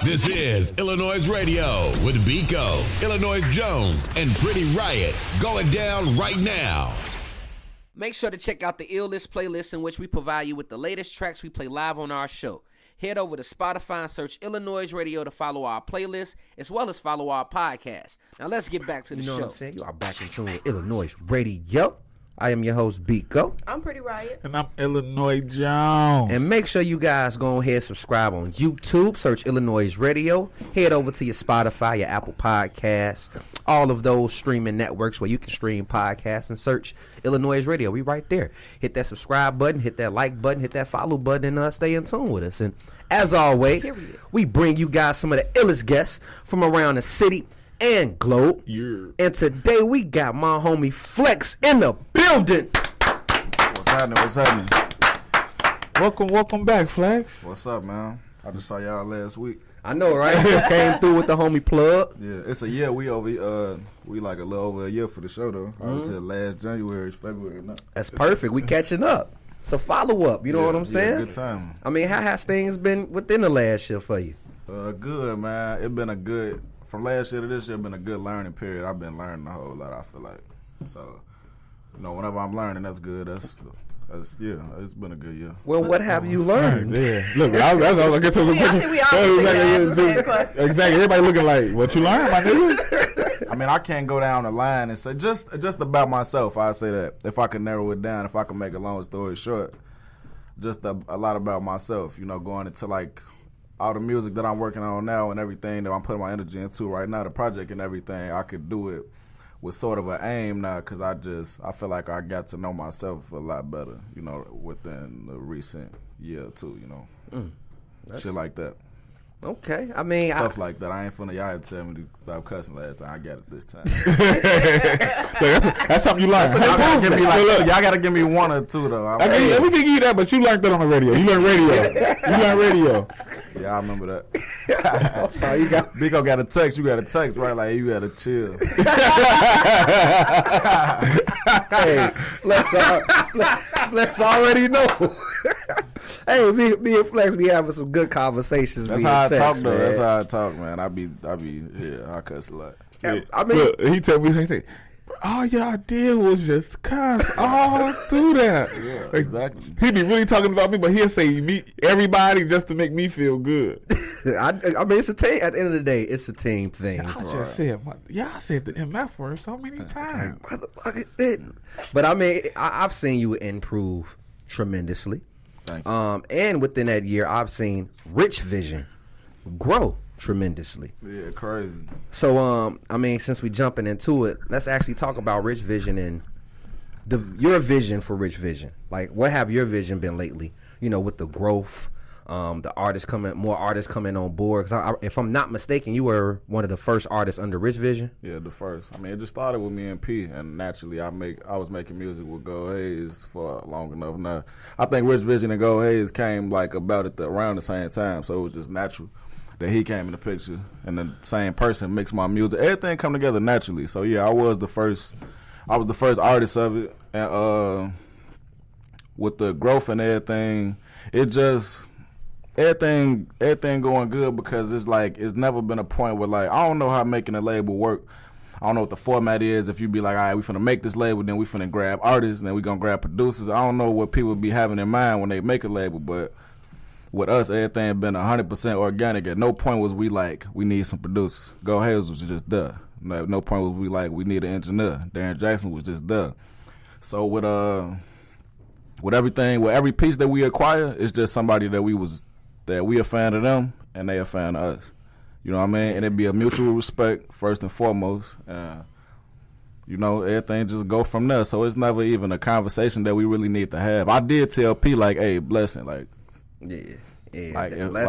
This is iLLANOiZE Radio with Biko, iLLANOiZE Jones, and Pretty Riot going down right now. Make sure to check out the iLList playlist in which we provide you with the latest tracks we play live on our show. Head over to Spotify and search iLLANOiZE Radio to follow our playlist as well as follow our podcast. Now let's get back to the show. You know what I'm saying? You are back in tune with iLLANOiZE Radio. I am your host, Biko. I'm Pretty Riot. And I'm iLLANOiZE Jones. And make sure you guys go ahead and subscribe on YouTube. Search iLLANOiZE Radio. Head over to your Spotify, your Apple Podcasts, all of those streaming networks where you can stream podcasts and search iLLANOiZE Radio. We right there. Hit that subscribe button, hit that like button, hit that follow button, and stay in tune with us. And as always, we bring you guys some of the illest guests from around the city and globe. Yeah. And today we got my homie Flex in the building. What's happening? Welcome back, Flex. What's up, man? I just saw y'all last week. I know, right? Came through with the homie plug. Yeah, it's a year. We like a little over a year for the show though. I was here last January, February. No. That's perfect. We catching up. So follow up. You know what I'm saying? Good time. I mean, how has things been within the last year for you? Good, man. It been a good. From last year to this year, been a good learning period. I've been learning a whole lot, I feel like. So, whenever I'm learning, that's good. That's it's been a good year. Well, what have you learned? Yeah. Look, that's what I was going to get to. I think we all Exactly. Everybody looking like, what you learned, my nigga? I mean, I can't go down the line and say just about myself. I say that if I can narrow it down, if I can make a long story short, just a lot about myself. Going into like all the music that I'm working on now and everything that I'm putting my energy into right now, the project and everything, I could do it with sort of an aim now because I feel like I got to know myself a lot better, within the recent year or two, shit like that. Okay, I mean stuff like that. I ain't finna y'all had to tell me to stop cussing last time. I got it this time. That's something you learned. Y'all gotta give me one or two though. We can give you that, but you learned that on the radio. You learned radio. Yeah, I remember that. So you got Biko got a text. You got a text, right? Like you gotta chill. Hey, Flex already know. Hey, me and Flex be having some good conversations. That's how I talk, though. That's how I talk, man. I cuss a lot. Yeah. I mean, look, he told me the same thing. All y'all did was just cuss all through that. Yeah, exactly. He be really talking about me, but he'll say everybody just to make me feel good. I mean, it's a team. At the end of the day, it's a team thing. Y'all said the MF word so many times. Motherfucker didn't. But I mean, I've seen you improve tremendously. Thank you. And within that year, I've seen RichVi grow tremendously. Yeah, crazy. So, I mean, since we jumping into it, let's actually talk about RichVi and your vision for RichVi. Like, what have your vision been lately? With the growth, the more artists coming on board. Because if I'm not mistaken, you were one of the first artists under RichVi. Yeah, the first. I mean, it just started with me and P, and naturally, I was making music with Go Hayes for long enough. Now, I think RichVi and Go Hayes came like about around the same time, so it was just natural that he came in the picture, and the same person mixed my music. Everything come together naturally. So yeah, I was the first artist of it, and with the growth and everything, it just. Everything going good because it's never been a point where like I don't know how making a label work. I don't know what the format is. If you be like, all right, we finna make this label, then we finna grab artists, and then we gonna grab producers. I don't know what people be having in mind when they make a label, but with us, everything been 100% organic. At no point was we like we need some producers. Go Hayes was just there. At no point was we like we need an engineer. Darren Jackson was just there. So with everything, with every piece that we acquire, it's just somebody that we a fan of them and they a fan of us. You know what I mean? And it be a mutual respect first and foremost. Everything just go from there. So it's never even a conversation that we really need to have. I did tell P like, hey, blessing, like, yeah,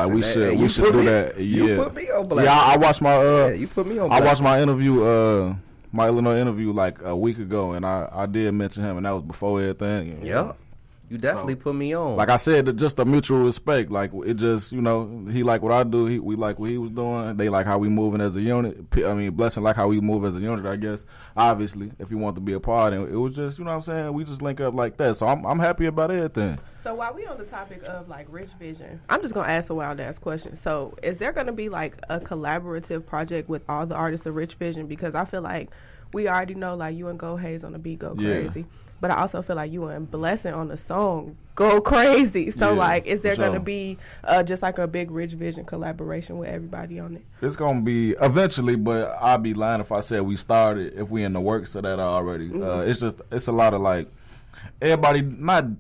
we should do that. You put me on blast. Yeah, I watched my you put me on blast. I watched my interview, my Illinois interview like a week ago, and I did mention him, and that was before everything. Yeah. You definitely put me on. Like I said, just a mutual respect. Like it just, you know, he like what I do. We like what he was doing. They like how we moving as a unit. I mean, Blessing like how we move as a unit, I guess. Obviously, if you want to be a part, and it was just, you know what I'm saying, we just link up like that. So I'm happy about everything. So while we on the topic of like Rich Vision, I'm just gonna ask a wild ass question. So is there gonna be like a collaborative project with all the artists of Rich Vision? Because I feel like we already know like you and Go Hayes on the beat go crazy. Yeah. But I also feel like you and Blessing on the song go crazy. So, like, is there going to be just like a big Rich Vision collaboration with everybody on it? It's going to be eventually, but I'd be lying if I said we started, if we in the works of that already. It's a lot of, like, everybody kind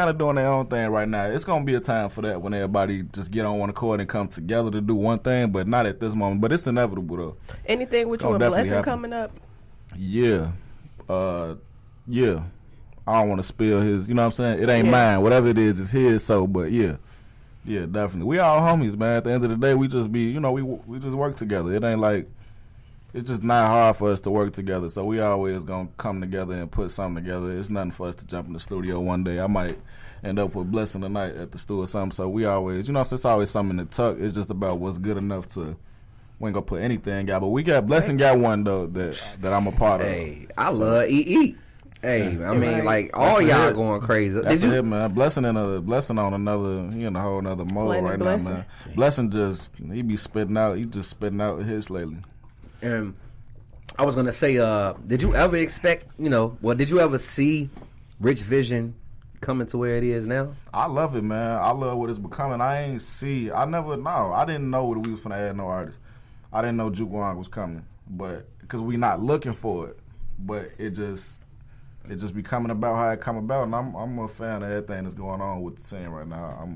of doing their own thing right now. It's going to be a time for that when everybody just get on one accord and come together to do one thing, but not at this moment. But it's inevitable, though. Anything with you and Blessing coming up? Yeah. Yeah, I don't want to spill his, you know what I'm saying? It ain't mine. Whatever it is, it's his. So, but yeah, definitely. We all homies, man. At the end of the day, we just be, you know, we just work together. It ain't like, it's just not hard for us to work together. So we always going to come together and put something together. It's nothing for us to jump in the studio one day. I might end up with Blessing tonight at the studio or something. So we always, you know, it's always something to tuck. It's just about what's good enough to, we ain't going to put anything out. But we got, Blessing got one, though, that I'm a part of. Hey, I love EE. Hey, I mean, like, all y'all going crazy. That's it, man. Blessing on another, he in a whole another mode right now, man. Blessing just, he just spitting out hits lately. And I was going to say, did you ever expect, did you ever see Rich Vision coming to where it is now? I love it, man. I love what it's becoming. I didn't know what we was finna add no artists. I didn't know Juke Wong was coming, but, because we not looking for it, but it just be coming about how it come about, and I'm a fan of everything that's going on with the team right now.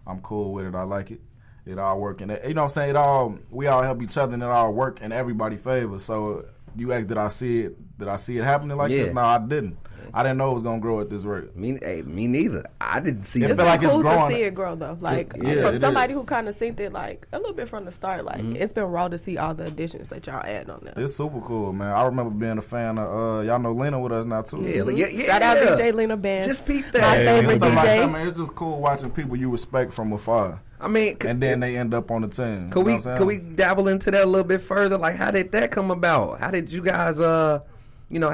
I'm cool with it. I like it. It all working. You know what I'm saying? We all help each other, and it all work in everybody's favor. So you asked, did I see it happening like this? No, I didn't. I didn't know it was gonna grow at this rate. Me neither. I didn't see it. It's like cool to see it grow though. Like from somebody who kind of synced it like a little bit from the start. Like it's been raw to see all the additions that y'all add on there. It's super cool, man. I remember being a fan of y'all know Lena with us now too. Yeah. Shout out DJ Lena Band. Just peep that. My favorite DJ. I mean, it's just cool watching people you respect from afar. I mean, and then they end up on the team. Could we dabble into that a little bit further? Like, how did that come about? How did you guys how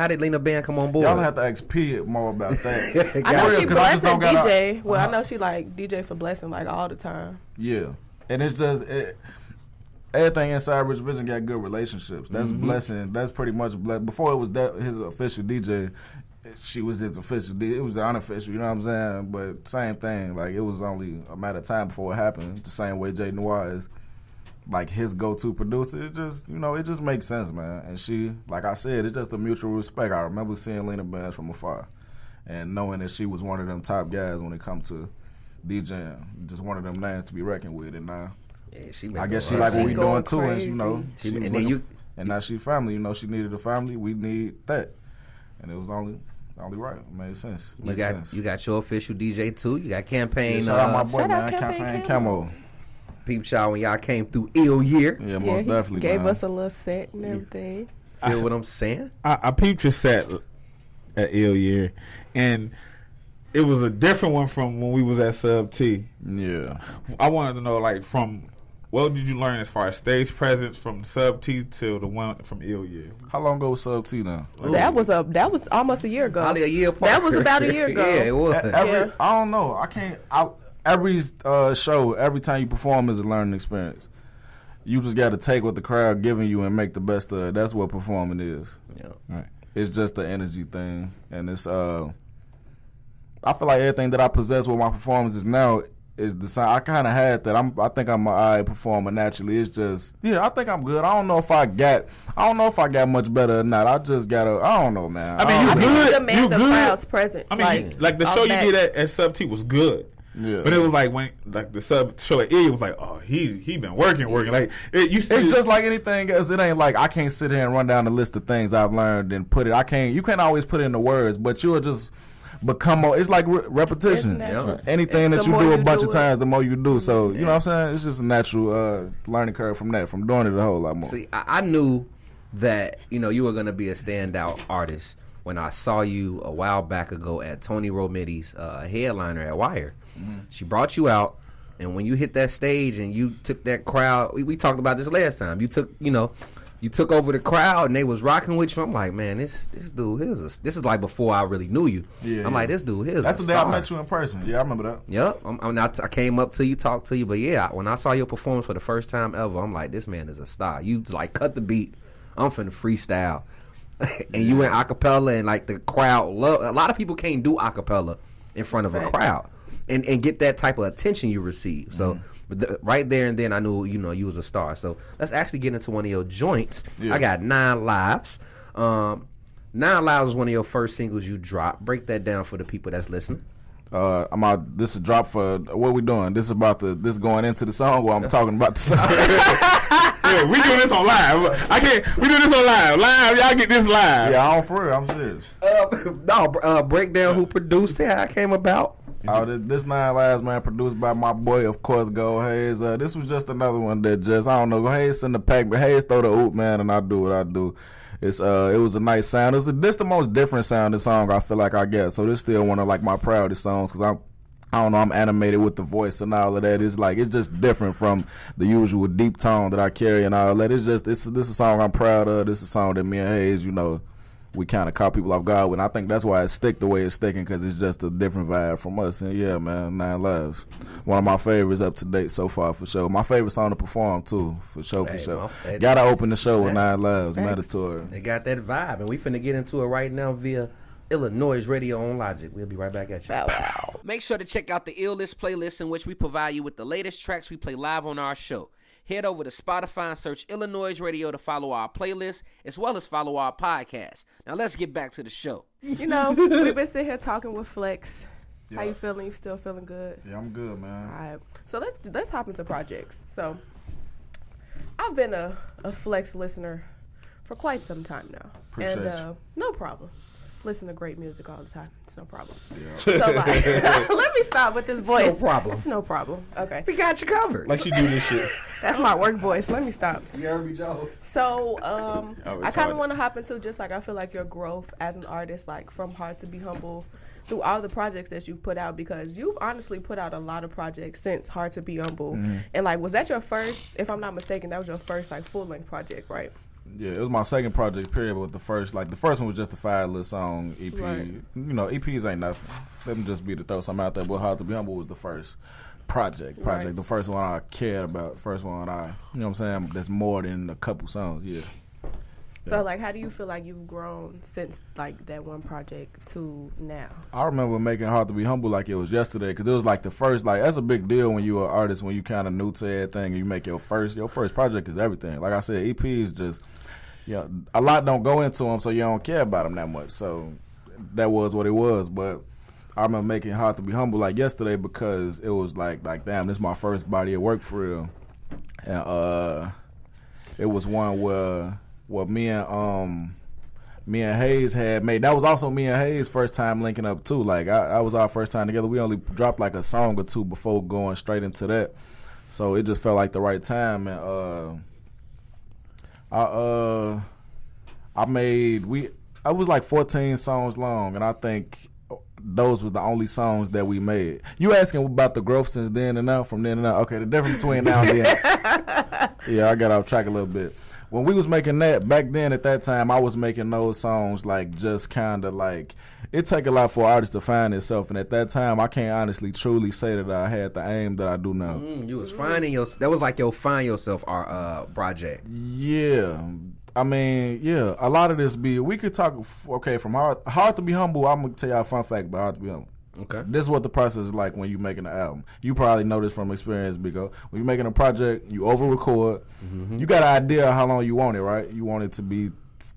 did Lena Band come on board? Y'all have to ask P more about that. I know she Blessing DJ. Well, I know she like DJ for Blessing like all the time. Yeah, and it's just everything inside Rich Vision got good relationships. That's Blessing. That's pretty much before it was his official DJ. She was his official DJ. It was the unofficial. You know what I'm saying? But same thing. Like it was only a matter of time before it happened. The same way Jay Noir is. Like his go-to producer, it just makes sense, man. And she, like I said, it's just a mutual respect. I remember seeing Lena Bands from afar, and knowing that she was one of them top guys when it comes to DJing, just one of them names to be reckoned with. And now, I guess she like what we doing too, and and now she family. She needed a family. We need that, and it was only right. It made sense. You got your official DJ too. You got Campaign. Shout out my boy, man. Campaign Camo. Peep Shaw when y'all came through ill year. Yeah, most definitely. Gave us a little set and everything. Feel what I'm saying? I peeped your set at ill year, and it was a different one from when we was at Sub T. Yeah, I wanted to know, like, from what did you learn as far as stage presence from Sub T till the one from ill year? How long ago was Sub T now? That was almost a year ago. Probably a year apart. That was about a year ago. Yeah, it was. I don't know. Every show, every time you perform is a learning experience. You just got to take what the crowd giving you and make the best of it. That's what performing is. Yeah. Right. It's just the energy thing, and it's. I feel like everything that I possess with my performances now is the same. I kind of had that. I think I'm an eye performer naturally. It's just, I think I'm good. I don't know if I got much better or not. I just gotta. I don't know, man. I mean, you good. Demand the crowd's presence. I mean, like the show you did at Sub T was good. Yeah. But it was like when the sub show at E was like, oh, he been working. Like it's just like anything else. It ain't like I can't sit here and run down the list of things I've learned and put it. You can't always put it into words, but you'll just become more. It's like repetition. Anything that you do a bunch of times, the more you do. So you know what I'm saying? It's just a natural learning curve from doing it a whole lot more. See, I knew that you were gonna be a standout artist when I saw you a while back ago at Tony Rometty's headliner at Wire. She brought you out, and when you hit that stage and you took that crowd, we talked about this last time. You took over the crowd and they was rocking with you. I'm like, man, this dude this is like before I really knew you. Yeah, I'm like, this dude here's That's a the day I star. met you in person. Yeah, I remember that. Yep. I came up to you, talked to you, but yeah, when I saw your performance for the first time ever, I'm like, this man is a star. You like cut the beat. I'm finna freestyle. And you went acapella, and like the crowd love. A lot of people can't do acapella in front of a crowd and get that type of attention you receive. So right there and then I knew you was a star. So let's actually get into one of your joints. I got 9 Lives. 9 Lives is one of your first singles you dropped. Break that down for the people that's listening. This is drop for what we doing. This is going into the song while I'm talking about the song. Yeah, we doing this on live. We doing this on live. Live, y'all get this live. Yeah, I'm for real. I'm serious. Break down who produced it, how it came about. This 9 Lives, man, produced by my boy, of course, Go Hayes. This was just another one that I don't know, Go Hayes in the pack, but Hayes throw the oop, man, and I do what I do. It was a nice sound. This the most different sounding song I feel like I get. So this still one of like my proudest songs because I don't know, I'm animated with the voice and all of that. It's just different from the usual deep tone that I carry and all that. This is a song I'm proud of. This is a song that me and Hayes, we kind of caught people off guard with. And I think that's why it stick the way it's sticking because it's just a different vibe from us. And yeah, man, 9 Lives. One of my favorites up to date so far for sure. My favorite song to perform too, for sure. Gotta open the show with 9 Lives, mandatory. They got that vibe, and we finna get into it right now via iLLANOiZE Radio on Logic. We'll be right back at you. Wow. Make sure to check out the iLList playlist in which we provide you with the latest tracks we play live on our show. Head over to Spotify and search iLLANOiZE Radio to follow our playlist as well as follow our podcast. Now let's get back to the show. We've been sitting here talking with Flex. Yeah. How you feeling? You still feeling good? Yeah, I'm good, man. All right. So let's hop into projects. So I've been a Flex listener for quite some time now. Appreciate you. No problem. Listen to great music all the time. It's no problem. Yeah. So let me stop with this voice. It's no problem. It's no problem. Okay. We got you covered. Like she do this shit. That's my work voice. Let me stop. You heard me, Joe. So I kind of want to hop into just like I feel like your growth as an artist, like from Hard to Be Humble, through all the projects that you've put out, because you've honestly put out a lot of projects since Hard to Be Humble. Mm-hmm. And like, was that your first? If I'm not mistaken, that was your first like full length project, right? Yeah, it was my second project, period, but the first one was just a 5-little song EP. Right. EPs ain't nothing. Let them just be to throw something out there, but Hard to Be Humble was the first project. Right. The first one I cared about, first one that's more than a couple songs, yeah. So, like, how do you feel like you've grown since, like, that one project to now? I remember making Hard to Be Humble like it was yesterday because it was, like, the first, like, that's a big deal when you're an artist, when you kind of new to everything and you make your first project is everything. Like I said, EPs just, a lot don't go into them, so you don't care about them that much. So that was what it was. But I remember making Hard to Be Humble like yesterday because it was like damn, this is my first body of work for real. And it was one where me and Hayes had made. That was also me and Hayes' first time linking up too. Like I was our first time together. We only dropped like a song or two before going straight into that. So it just felt like the right time. And I was like 14 songs long, and I think those was the only songs that we made. You asking about the growth since then and now, from then and now? Okay, the difference between now and then. Yeah, I got off track a little bit. When we was making that, back then at that time, I was making those songs like just kind of like, it take a lot for an artist to find itself. And at that time, I can't honestly truly say that I had the aim that I do now. You was finding that was like your Find Yourself project. Yeah. I mean, yeah, a lot of this we could talk, okay, from Hard to Be Humble, I'm going to tell y'all a fun fact about Hard to Be Humble. Okay. This is what the process is like when you're making an album. You probably know this from experience, Biko. When you're making a project, you over-record. Mm-hmm. You got an idea of how long you want it, right? You want it to be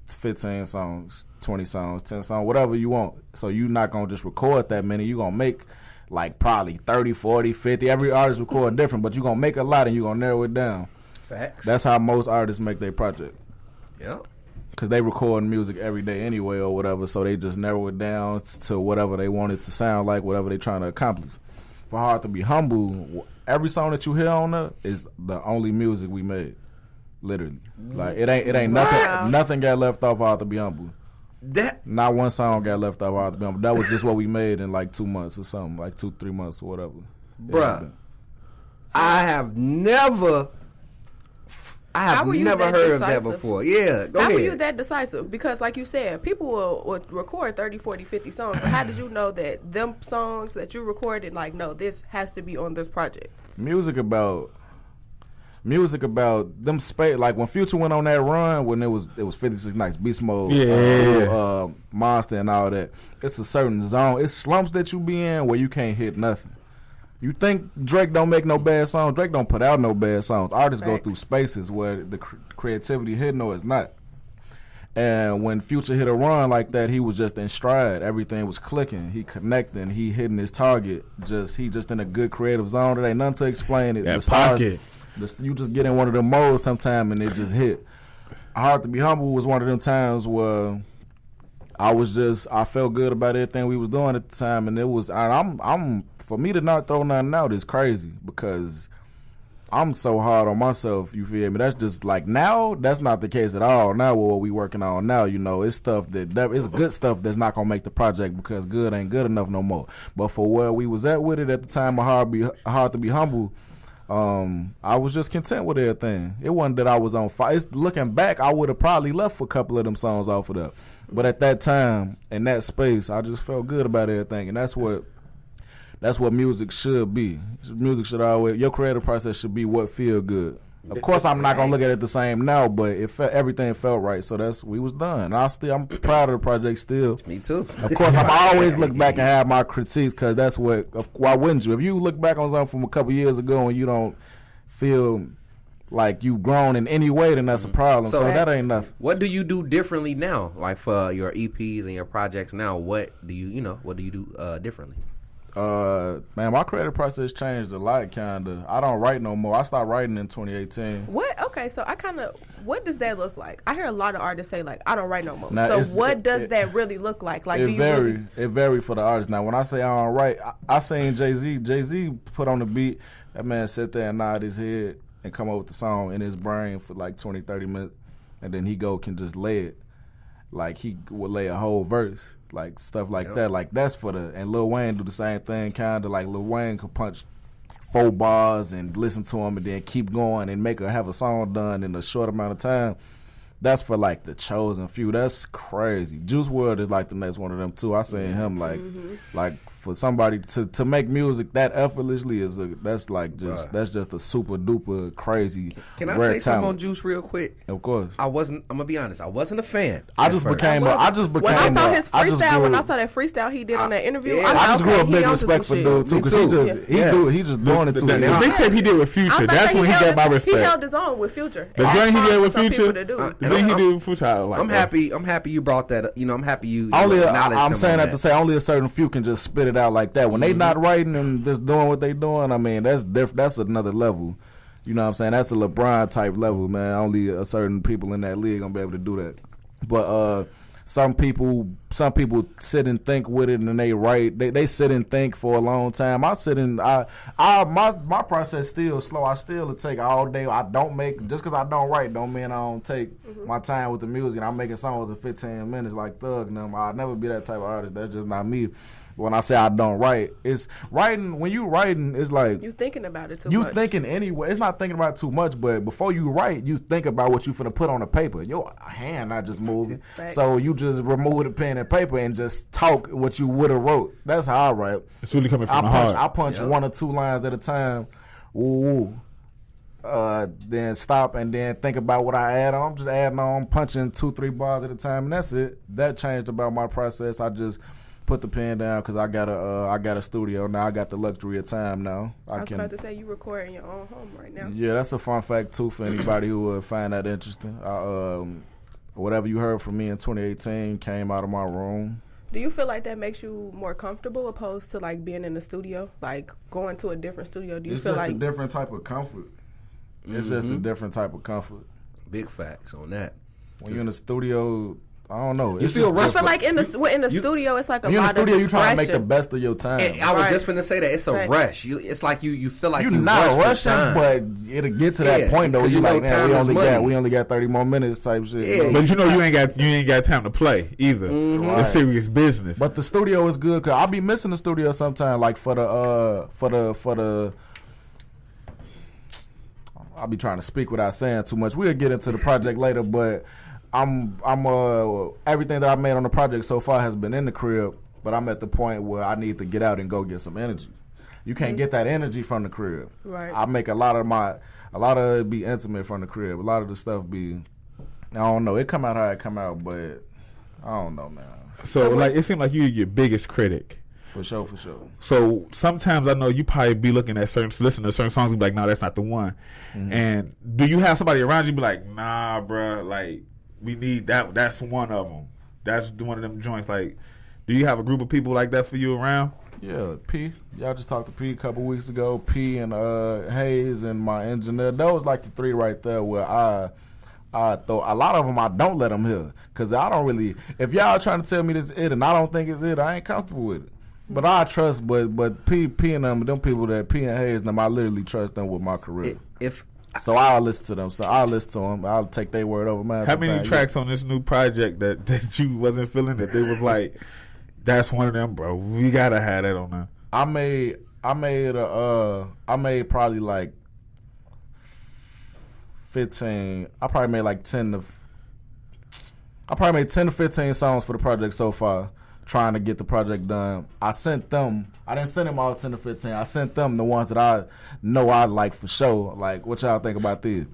15 songs, 20 songs, 10 songs, whatever you want. So you're not going to just record that many. You're going to make like probably 30, 40, 50. Every artist record different, but you're going to make a lot and you're going to narrow it down. Facts. That's how most artists make their project. Yeah. Because they record music every day anyway or whatever, so they just narrow it down to whatever they want it to sound like, whatever they're trying to accomplish. For Hard to Be Humble, every song that you hear on there is the only music we made, literally. Like it ain't nothing got left off Hard to Be Humble. That Not one song got left off our album. That was just what we made in like 2 months or something, like 2-3 months or whatever. Bruh, I have never How were you never that heard of that decisive? before. Yeah, go How ahead. were you that decisive? Because like you said, people will record 30, 40, 50 songs. So how did you know that them songs that you recorded, like, no, this has to be on this project? Music about them space. Like when Future went on that run, when it was 56 Nights, Beast Mode, Monster, and all that. It's a certain zone. It's slumps that you be in where you can't hit nothing. You think Drake don't make no bad songs? Drake don't put out no bad songs. Artists go through spaces where the creativity hitting or it's not. And when Future hit a run like that, he was just in stride. Everything was clicking. He connecting. He hitting his target. He just in a good creative zone. There ain't nothing to explain it. That pocket. You just get in one of them modes sometime and it just hit. Hard to Be Humble was one of them times where I felt good about everything we was doing at the time, and it was I'm for me to not throw nothing out is crazy because I'm so hard on myself. You feel me? That's just like now. That's not the case at all. Now what we working on now, it's stuff it's good stuff that's not gonna make the project because good ain't good enough no more. But for where we was at with it at the time, hard to be humble. I was just content with everything. It wasn't that I was on fire. Looking back, I would have probably left a couple of them songs off of that. But at that time, in that space, I just felt good about everything, and that's what music should be. Music should always, your creative process should be what feel good. Of course, I'm not gonna look at it the same now, but everything felt right, so we was done. I'm proud of the project still. Me too. Of course, I'm always look back and have my critiques because that's why wouldn't you? If you look back on something from a couple years ago and you don't feel like you've grown in any way, then that's a problem. So that ain't nothing. What do you do differently now? Like for your EPs and your projects now, what do you do differently? Man, my creative process changed a lot, kinda. I don't write no more. I stopped writing in 2018. What? Okay, so what does that look like? I hear a lot of artists say, like, I don't write no more. Now, so what does that really look like? Like, it varies for the artist. Now, when I say I don't write, I seen Jay-Z put on the beat. That man sit there and nod his head and come up with the song in his brain for like 20, 30 minutes, and then can just lay it. Like, he would lay a whole verse. Like stuff like that, like that's and Lil Wayne do the same thing, kind of like Lil Wayne could punch 4 bars and listen to them and then keep going and have a song done in a short amount of time. That's for like the chosen few. That's crazy. Juice WRLD is like the next one of them too. I seen him like for somebody to make music that effortlessly that's just a super duper crazy. Can I rare say something talent. on Juice real quick? Of course. I'm gonna be honest. I wasn't a fan. I just became. When I saw his freestyle, when I saw that freestyle he did on that interview, I just grew a big respect for dude too, because he's just doing it too. The mixtape he did with Future, that's when he got my respect. He held his own with Future. The joint he did with Future, And then he did with Future. I'm happy you brought that up. I'm happy you I'm acknowledged saying him on that to say only a certain few can just spit it out like that. When they not writing and just doing what they doing, I mean, that's different. That's another level. You know what I'm saying? That's a LeBron type level, man. Only a certain people in that league gonna be able to do that. But some people sit and think with it, and they write. They sit and think for a long time. My process still slow. I still take all day. I don't make just because I don't write don't mean I don't take my time with the music. And I'm making songs in 15 minutes like Thug and them. I'll never be that type of artist. That's just not me. When I say I don't write, it's writing. When you writing, it's like you thinking about it too much. You thinking anyway. It's not thinking about it too much, but before you write, you think about what you finna put on the paper. Your hand not just moving, so you just remove the pen and paper and just talk what you would have wrote. That's how I write. It's really coming from the heart. I punch 1 or 2 lines at a time. Ooh. Then stop and then think about what I add on. I'm just adding on, punching 2-3 bars at a time, and that's it. That changed about my process. I just put the pen down because I got a studio now. I got the luxury of time now. I was about to say you record in your own home right now. Yeah, that's a fun fact too for anybody who would find that interesting. Whatever you heard from me in 2018 came out of my room. Do you feel like that makes you more comfortable opposed to like being in the studio, like going to a different studio? Do you feel like it's just a different type of comfort? It's just a different type of comfort. Big facts on that. When you're in the studio, I don't know. You feel I rushed. feel like in the studio, it's like a when you're in lot the studio, of you trying to make the discretion. best of your time. And I was Right. just finna say that it's a Right. rush. It's like you feel like You're you not rushed for rushing, time. but it'll get to that Yeah, point though. Where because you you know like, man, time is money. we only got 30 more minutes type shit. Yeah. But you know you ain't got time to play either. Right. It's serious business. But the studio is good because I'll be missing the studio sometimes. Like for the I'll be trying to speak without saying too much. We'll get into the project later, but I'm everything that I made on the project so far has been in the crib, but I'm at the point where I need to get out and go get some energy. You can't get that energy from the crib. Right. I make a lot of it be intimate from the crib. A lot of the stuff be, I don't know. It come out how it come out, but I don't know, man. So like it seems like you're your biggest critic. For sure. So sometimes I know you probably be looking at listen to certain songs and be like, no, that's not the one. And do you have somebody around you be like, nah, bruh, like we need that. That's one of them. That's one of them joints. Like, do you have a group of people like that for you around? Yeah, P. Y'all just talked to P a couple weeks ago. P and Hayes and my engineer. Those like the three right there where I throw a lot of them. I don't let them hear because I don't really. If y'all trying to tell me this is it and I don't think it's it, I ain't comfortable with it. But I trust. But P and them people that P and Hayes and them, I literally trust them with my career. So I'll listen to them. So I'll listen to them. I'll take their word over mine. How many tracks on this new project that you wasn't feeling that they was like, that's one of them, bro. We gotta have that on there. I made probably like 15. I probably made like 10 to 15 songs for the project so far, trying to get the project done. I didn't send them all 10 to 15. I sent them the ones that I know I like for sure. Like, what y'all think about these?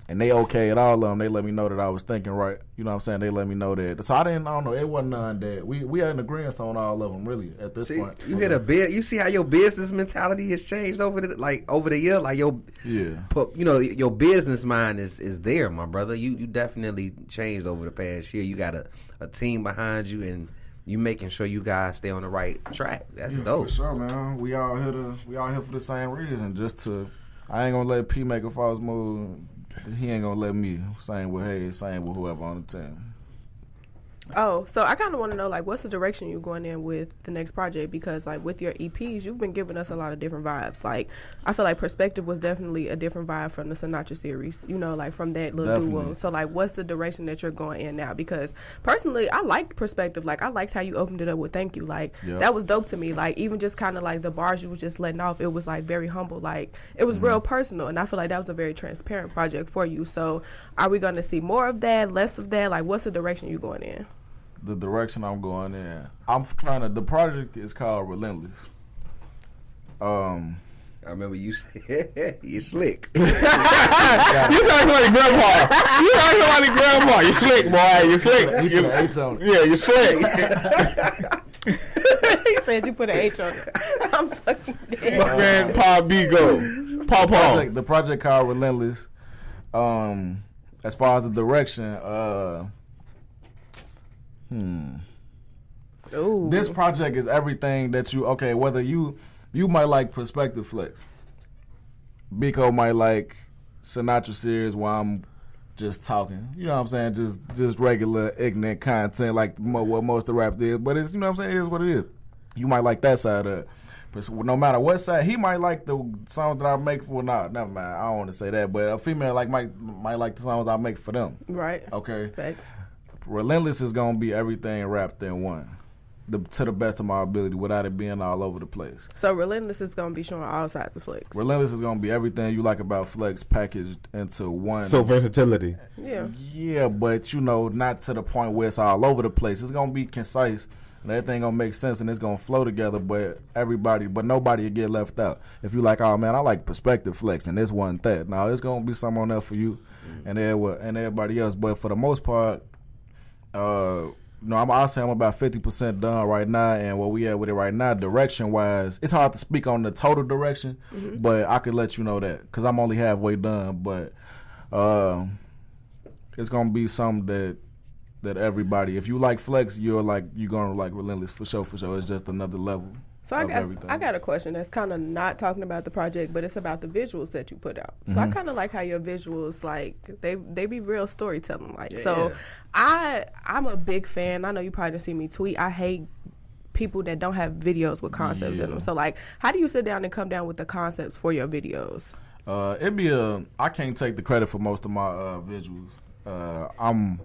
And they okay at all of them. They let me know that I was thinking right. You know what I'm saying? They let me know that. So I don't know. It wasn't none that. We had an agreement on all of them, really, at this point. You hit a bit. You see how your business mentality has changed over the year. Like your business mind is there, my brother. You definitely changed over the past year. You got a team behind you, and you making sure you guys stay on the right track. That's dope. For sure, man. We all here for the same reason. I ain't gonna let P make a false move. He ain't gonna let me. Same with Hayes, same with whoever on the team. Oh, so I kind of want to know, like, what's the direction you're going in with the next project? Because, like, with your EPs, you've been giving us a lot of different vibes. Like, I feel like Perspective was definitely a different vibe from the Sinatra series, you know, like, from that little duo. So, like, what's the direction that you're going in now? Because, personally, I liked Perspective. Like, I liked how you opened it up with Thank You. Like, that was dope to me. Like, even just kind of, like, the bars you was just letting off, it was, like, very humble. Like, it was real personal. And I feel like that was a very transparent project for you. So, are we going to see more of that, less of that? Like, what's the direction you're going in? The direction I'm going in, the project is called Relentless. I remember you said you slick. You sound like grandpa. You sound like grandpa. You slick, boy. You slick. You put an H on it. Yeah, you slick. He said you put an H on it. I'm fucking dead. Grandpa Bigo. Paw. The project called Relentless. As far as the direction, Ooh. this project is everything that whether you might like Perspective Flex. Biko might like Sinatra series where I'm just talking. You know what I'm saying? Just regular ignorant content like what most of the rap is. But it's, you know what I'm saying, it is what it is. You might like that side of it. But no matter what side, he might like the songs that I make for. Never mind. I don't want to say that. But a female might like the songs I make for them. Right. Okay. Thanks. Relentless is gonna be everything wrapped in one, to the best of my ability, without it being all over the place. So Relentless is gonna be showing all sides of Flex. Relentless is gonna be everything you like about Flex packaged into one. So versatility. Yeah, but not to the point where it's all over the place. It's gonna be concise and everything gonna make sense and it's gonna flow together. But nobody will get left out. If you like, oh man, I like Perspective Flex and this wasn't that. Now there's gonna be something on there for you and everybody else. But for the most part. I'll say I'm about 50% done right now, and where we at with it right now, direction wise, it's hard to speak on the total direction, but I could let you know that because I'm only halfway done. But it's gonna be something that everybody, if you like Flex, you're gonna like Relentless for sure. It's just another level. So I guess I got a question that's kind of not talking about the project, but it's about the visuals that you put out. So I kind of like how your visuals, like they be real storytelling. Like I'm a big fan. I know you probably didn't see me tweet. I hate people that don't have videos with concepts in them. So like, how do you sit down and come down with the concepts for your videos? I can't take the credit for most of my visuals. I'm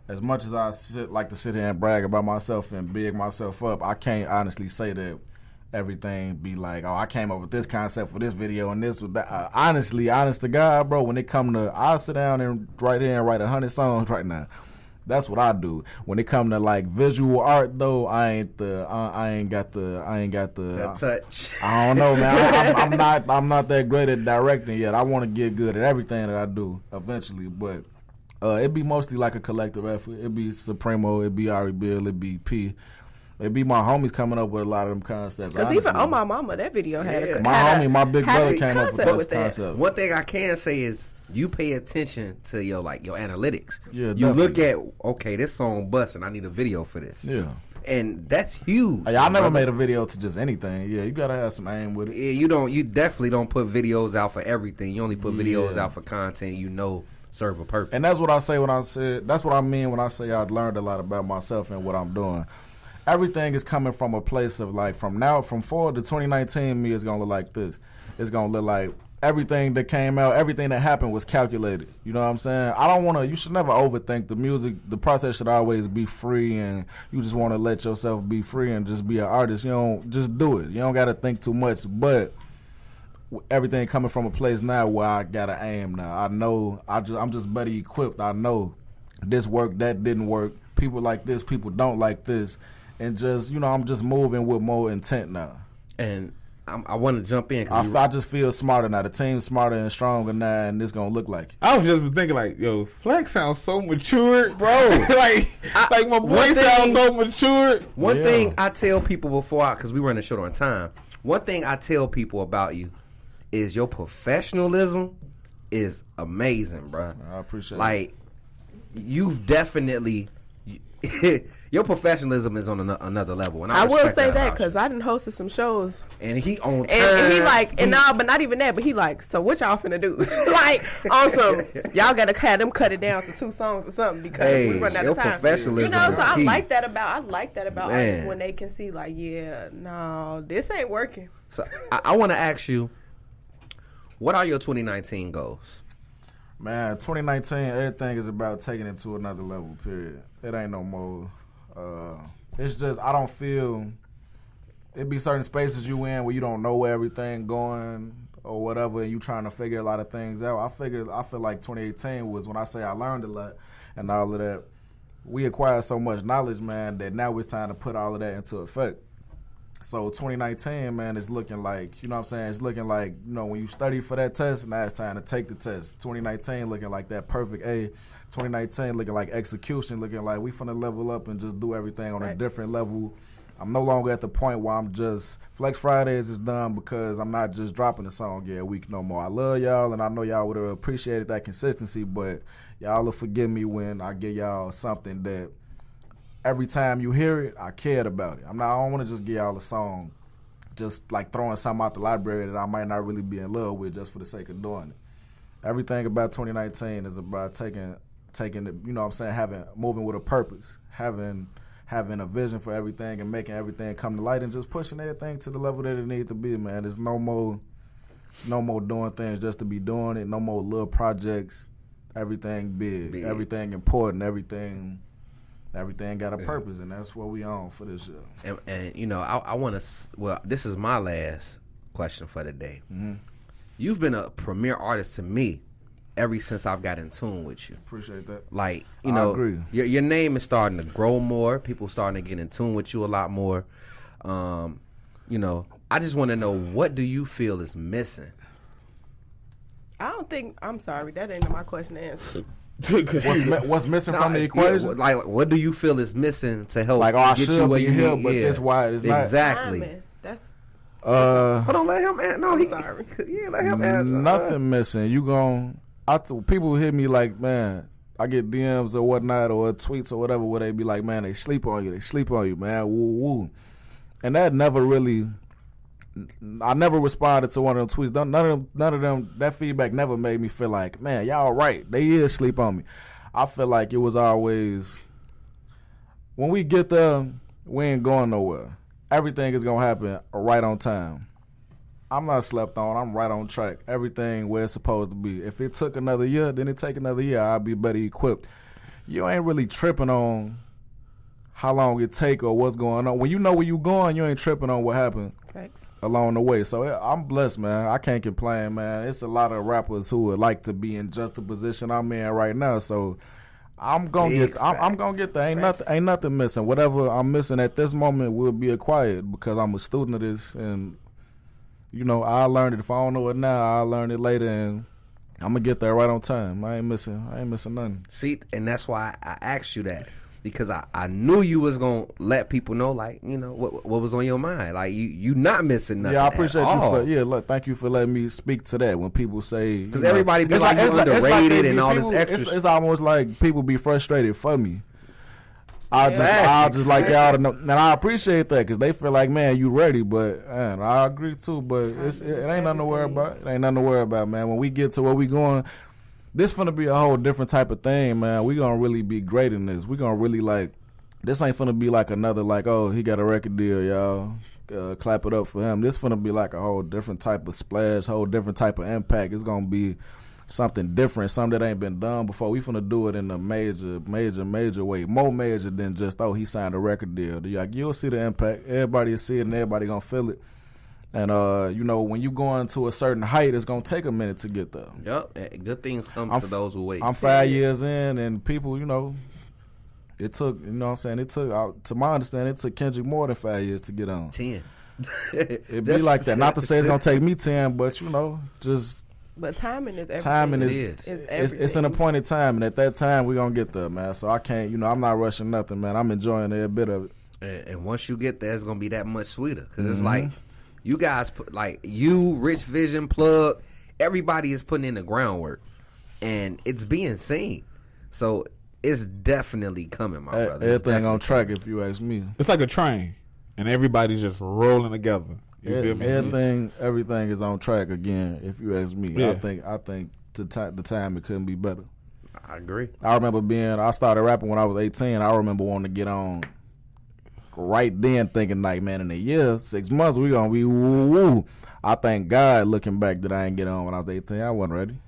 as much as I like to sit here and brag about myself and big myself up. I can't honestly say that everything be like, oh, I came up with this concept for this video and this with that. Honestly, honest to God, bro, when it come to, I'll sit down and write 100 songs right now. That's what I do. When it come to like visual art, though, I ain't got the touch. I don't know, man. I'm not that great at directing yet. I want to get good at everything that I do eventually, but it'd be mostly like a collective effort. It'd be Supremo, it'd be Ari Bill, it'd be P. It'd be my homies coming up with a lot of them concepts. Because even On My Mama, that video had my big brother came up with those concepts. One thing I can say is you pay attention to your analytics. Yeah, you look at, okay, this song busting, I need a video for this. Yeah. And that's huge. I never made a video to just anything. Yeah, you gotta have some aim with it. Yeah, you definitely don't put videos out for everything. You only put videos out for content serve a purpose. And that's what I say that's what I mean when I say I've learned a lot about myself and what I'm doing. Everything is coming from a place of like, from forward to 2019, me is gonna look like this. It's gonna look like everything that came out, everything that happened was calculated. You know what I'm saying? You should never overthink the music. The process should always be free, and you just want to let yourself be free and just be an artist. You don't just do it. You don't got to think too much. But everything coming from a place now where I got to aim now. I know I'm just better equipped. I know this worked, that didn't work. People like this, people don't like this. And just, I'm just moving with more intent now. And I want to jump in. I just feel smarter now. The team's smarter and stronger now, and it's going to look like it. I was just thinking, like, yo, Flex sounds so mature, bro. like my boy sounds so mature. One thing I tell people because we running short on time, one thing I tell people about you is your professionalism is amazing, bro. I appreciate it. Like, you've definitely... Your professionalism is on another level, and I will say that because I done hosted some shows, and he on time, and he like, but not even that, but he like, so what y'all finna do? Like, awesome, y'all gotta have them cut it down to 2 songs or something because we run out of time. Professionalism, so I like that about artists when they can see like, yeah, no, this ain't working. So I want to ask you, what are your 2019 goals? Man, 2019, everything is about taking it to another level, period. It ain't no more. It's just, I don't feel, it be certain spaces you in where you don't know where everything going or whatever, and you trying to figure a lot of things out. I feel like 2018 was when I say I learned a lot and all of that. We acquired so much knowledge, man, that now it's time to put all of that into effect. So 2019, man, is looking like, you know what I'm saying? It's looking like, when you study for that test, now it's time to take the test. 2019 looking like that perfect A. 2019 looking like execution, looking like we finna level up and just do everything on a different level. I'm no longer at the point where I'm just, Flex Fridays is done because I'm not just dropping a song a week no more. I love y'all, and I know y'all would have appreciated that consistency, but y'all will forgive me when I give y'all something that every time you hear it, I cared about it. I don't want to just give y'all a song just like throwing something out the library that I might not really be in love with just for the sake of doing it. Everything about 2019 is about taking it, you know what I'm saying, moving with a purpose, having a vision for everything and making everything come to light and just pushing everything to the level that it needs to be, man. There's no more doing things just to be doing it, no more little projects, everything big. Everything important, everything got a purpose, and that's what we on for this year. And I want to. This is my last question for the day. Mm-hmm. You've been a premier artist to me ever since I've got in tune with you. Appreciate that. Like, I agree. Your name is starting to grow more. People starting to get in tune with you a lot more. I just want to know, what do you feel is missing? I'm sorry, that ain't my question to answer. What's missing from the equation? Yeah, like, what do you feel is missing to help get you where you here, but that's why it's not. Exactly. Timing. That's hold on, let him answer. No, sorry. Yeah, let him answer. Nothing missing. People hit me like, man, I get DMs or whatnot or tweets or whatever where they be like, man, they sleep on you, man, woo woo. And that never really I never responded to one of them tweets. None of them. That feedback never made me feel like, man, y'all right. They is sleep on me. I feel like it was always, when we get there, we ain't going nowhere. Everything is gonna happen right on time. I'm not slept on. I'm right on track. Everything where it's supposed to be. If it took another year, then it take another year. I'll be better equipped. You ain't really tripping on how long it take or what's going on. When you know where you going, you ain't tripping on what happened along the way. So I'm blessed, man. I can't complain, man. It's a lot of rappers who would like to be in just the position I'm in right now. So I'm gonna get there. Ain't nothing missing. Whatever I'm missing at this moment will be acquired because I'm a student of this, and you know I learned it. If I don't know it now, I'll learn it later, and I'm gonna get there right on time. I ain't missing nothing. See, and that's why I asked you that, because I knew you was gonna let people know, like, you know, what was on your mind. Like you not missing nothing. Yeah, I appreciate you for thank you for letting me speak to that. When people say, because everybody be like, you underrated and all this extra. It's almost like people be frustrated for me. I just like y'all to know, and I appreciate that because they feel like, man, you ready, but man, I agree too. But it ain't nothing to worry about. It ain't nothing to worry about, man. When we get to where we going, this finna be a whole different type of thing, man. We gonna really be great in this. We gonna really this ain't finna be like another oh, he got a record deal, y'all. Clap it up for him. This finna be like a whole different type of splash, whole different type of impact. It's gonna be something different, something that ain't been done before. We finna do it in a major way, more major than just, oh, he signed a record deal. You'll see the impact. Everybody will see it, and everybody gonna feel it. And you know, when you go into a certain height, it's gonna take a minute to get there. Yep, good things come to those who wait. I'm 5 years in, and people, you know, it took, you know what I'm saying, it took, to my understanding, it took Kendrick more than 5 years to get on. 10. It be like that. Not to say it's gonna take me 10, but you know, just. But timing is everything. Timing is everything. It's an appointed time, and at that time, we're going to get there, man. So I can't, you know, I'm not rushing nothing, man. I'm enjoying every bit of it. And once you get there, it's going to be that much sweeter. Because it's like, you guys, you, Rich Vision, Plug, everybody is putting in the groundwork. And it's being seen. So it's definitely coming, my brother. Everything on track, if you ask me. It's like a train, and everybody's just rolling together. You feel me? Everything is on track again. If you ask me, yeah. I think the time it couldn't be better. I agree. I remember I started rapping when I was 18. I remember wanting to get on right then, thinking like, man, in a year, 6 months, we gonna be woo. I thank God, looking back, that I didn't get on when I was 18. I wasn't ready.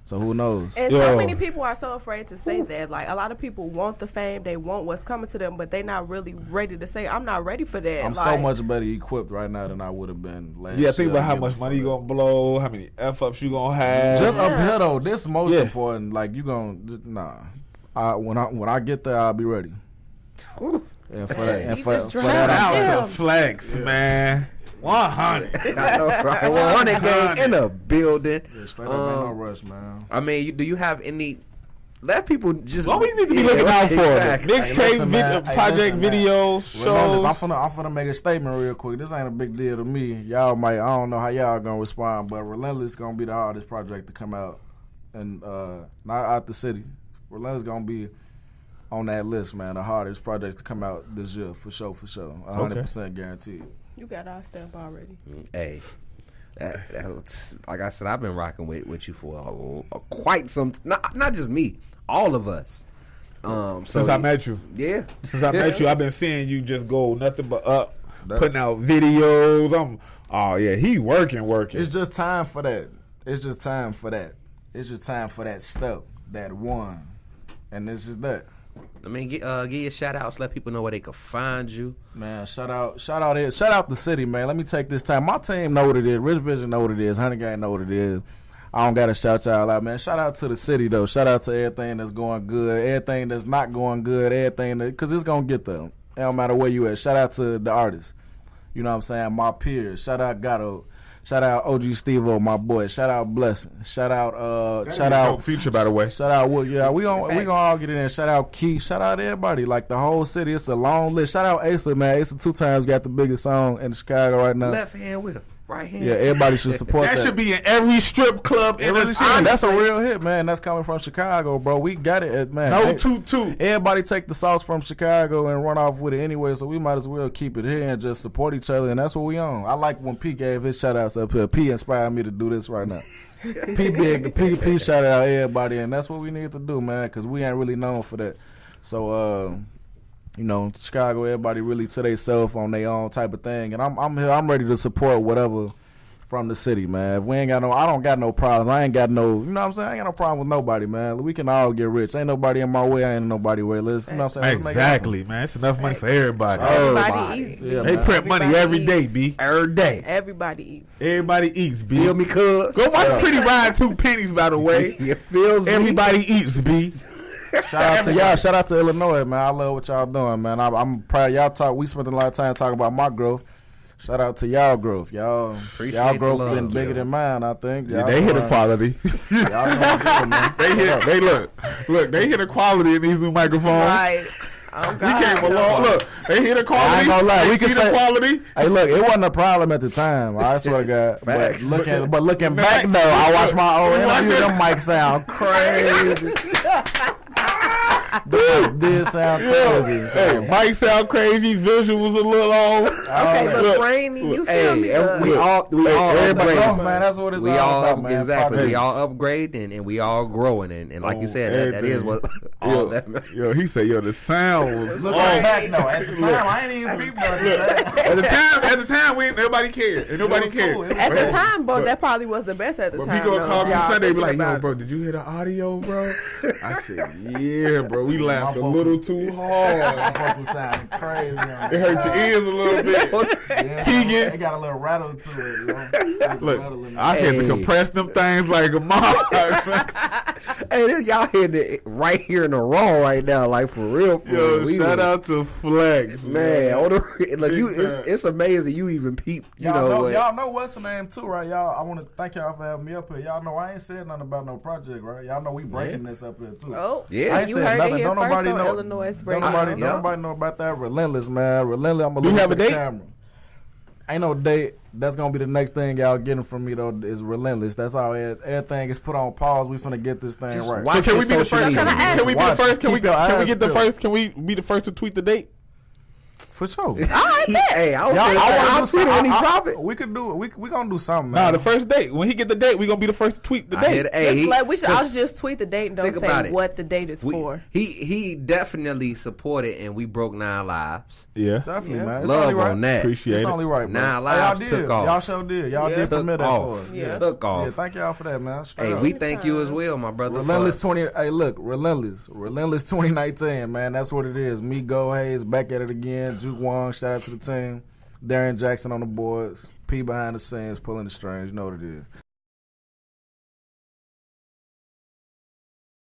So who knows? And so many people are so afraid to say that. Like, a lot of people want the fame, they want what's coming to them, but they're not really ready to say, I'm not ready for that. I'm so much better equipped right now than I would have been last year. Yeah, think about how much money you gonna blow, how many F-ups you gonna have. Just up here though, this is most important. Like, you gonna, when I get there, I'll be ready. And for that, shout out to Flex, man. 100. I know, right? 100 gang in the building. Yeah, straight up, ain't no rush, man. I mean, do you have any? Let people just. What we need to be looking out for? Mixtape, project videos, shows. I'm finna make a statement real quick. This ain't a big deal to me. Y'all might, I don't know how y'all gonna respond, but Relentless gonna be the hardest project to come out, and not out the city. Relentless gonna be on that list, man. The hardest projects to come out this year, for sure, 100% guaranteed. You got our stamp already. Hey, that's, like I said, I've been rocking with you for quite some. Not just me, all of us. Since I met you, Since I met you, I've been seeing you just go nothing but up, putting out videos. He working. It's just time for that. It's just time for that step, that one, and this is that. I mean, give your shout outs. Let people know where they can find you. Man, shout out the city, man. Let me take this time. My team know what it is. Rich Vision know what it is. Honey Gang know what it is. I don't gotta shout y'all out, man. Shout out to the city though. Shout out to everything that's going good, everything that's not going good, everything because it's gonna get there. It don't matter where you at. Shout out to the artists. You know what I'm saying? My peers. Shout out Gatto. Shout out OG Steve-O, my boy. Shout out Blessing. Shout out Future, by the way. Shout out Wood. Yeah, we gonna all get in there. Shout out Key. Shout out everybody. Like the whole city. It's a long list. Shout out Asa, man. Asa 2 times got the biggest song in Chicago right now. Left hand whip. right hand. Yeah, everybody should support that. That should be in every strip club in the city. That's a real hit, man. That's coming from Chicago, bro. We got it, man. No toot. Everybody take the sauce from Chicago and run off with it anyway, so we might as well keep it here and just support each other, and that's what we on. I like when P gave his shout-outs up here. P inspired me to do this right now. P shout out everybody, and that's what we need to do, man, because we ain't really known for that. So, Chicago, everybody really to themselves on their own type of thing, and I'm here. I'm ready to support whatever from the city, man. If we ain't got I don't got no problem. I ain't got no, you know what I'm saying? I ain't got no problem with nobody, man. We can all get rich. Ain't nobody in my way. I ain't nobody way. Let's, you know what I'm saying? Exactly, man. It's enough money for everybody. Everybody eats. Yeah, They man. print money every day, B. Every day. Everybody eats. Everybody eats, B. Feel me, cuz? Go watch Pretty Ride 2 pennies, by the way. You feels me? Everybody eats, B. Shout out to y'all. Shout out to Illinois, man. I love what y'all doing, man. I'm proud. Y'all we spent a lot of time talking about my growth. Shout out to y'all growth. Y'all growth the love, been bigger than mine, I think. Yeah, they hit equality. Y'all know good, man. They hit equality in these new microphones. Right. Oh, We God. came along. Look, they hit equality. I ain't gonna lie. We can say equality. Hey, look, it wasn't a problem at the time. I swear to God. Facts. But looking back though, I watched my old interview. Them mics sound crazy. This sound crazy. Hey, mic sound crazy. Visuals a little off. Okay, look, Brainy, you feel me? We all Everybody upgrading. man. That's what it's We all all about, man. exactly. We Parties. all upgrading and we all growing and like you said, that is what all that. Yo, he said, the sound was Looking off. back though, at the time, I ain't even peeped at the time. At the time, nobody cared. And nobody cared. Cool. At the time, bro, that probably was the best at the But time. Pico though. called me Y'all Sunday, be thinking like, about yo, bro, did you hear the audio, bro? I said, yeah, bro. We laughed a little too hard. My vocal sounding crazy. It hurt your ears a little bit. Yeah, Keegan. it got a little rattle to it. You know? There's a Look, rattle in it. I had to Hey. compress them things like a mom. Hey, this, y'all hitting it right here in the raw right now, like for real. Yo, We shout was- out to Flex. man. On the, look, Big time. it's amazing you even peep. Y'all know what's the name too, right? Y'all, I want to thank y'all for having me up here. Y'all know I ain't said nothing about no project, right? Y'all know we breaking this up here too. Oh, Yeah. I ain't you said heard nothing. it here Don't first nobody on know. Illinois Don't nobody, Yeah. nobody know about that. Relentless, man. Relentless. I'm gonna You look have to a the date? camera. Ain't no date. That's gonna be the next thing y'all getting from me though. Is relentless. That's all. Everything is put on pause. We finna get this thing Just right. watch So can we your be the social first? media. Can we be the Watch. first? Can we Keep your get eyes the peeled. first? Can we be the first to tweet the date? For sure. Hey, Y'all, I'll see it when he drop it. We could do it. We gonna do something, man. Nah, the first date. When he get the date, we gonna be the first to tweet the date. we should all just tweet the date and don't think about say it. what the date is for. He definitely supported and we broke 9 lives. Yeah, Definitely, man. It's Love only right. on that. appreciate It's it. only right, bro. Nah, Hey, lives y'all took did. off. Y'all sure did. Y'all Yeah. did Took permit that for us. off. Yeah. Took Yeah, off. thank y'all for that, man. Straight Hey, up. we thank you as well, my brother. Relentless 20. Hey, look, Relentless 2019, man. That's what it is. Me, Go Hayes, back at it again. Juke Wong, shout out to the team. Darren Jackson on the boards. P behind the scenes, pulling the strings. You know what it is.